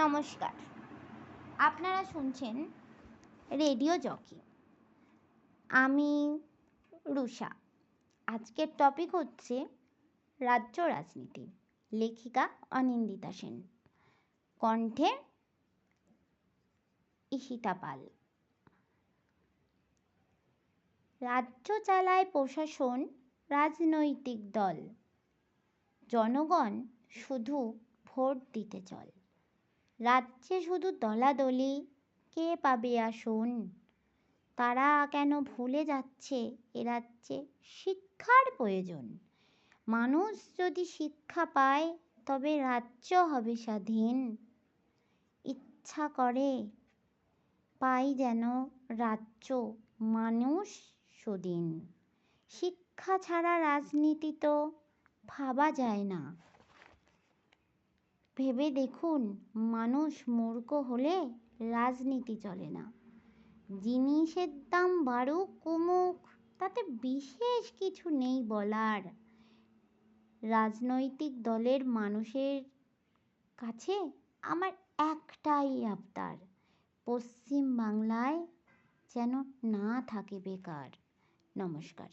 নমস্কার, আপনারা শুনছেন রেডিও জকি। আমি রুষা। আজকের টপিক হচ্ছে রাজ্য রাজনীতি। লেখিকা অনিন্দিতা সেন, কণ্ঠে ঈশিতা পাল। রাজ্য চালায় প্রশাসন, রাজনৈতিক দল। জনগণ শুধু ভোট দিতে চল। রাজ্যে শুধু দলাদলি, কে পাবে আসন। তারা কেন ভুলে যাচ্ছে এ রাজ্যে শিক্ষার প্রয়োজন। মানুষ যদি শিক্ষা পায় তবে রাজ্য হবে স্বাধীন। ইচ্ছা করে পাই যেন রাজ্য মানুষ সুদিন। শিক্ষা ছাড়া রাজনীতি তো ভাবা যায় না। ভেবে দেখুন, মানুষ মূর্খ হলে রাজনীতি চলে না। জিনিসের দাম বাড়ুক কমুক, তাতে বিশেষ কিছু নেই বলার। রাজনৈতিক দলের মানুষের কাছে আমার একটাই আবদার, পশ্চিম বাংলায় যেন না থাকে বেকার। নমস্কার।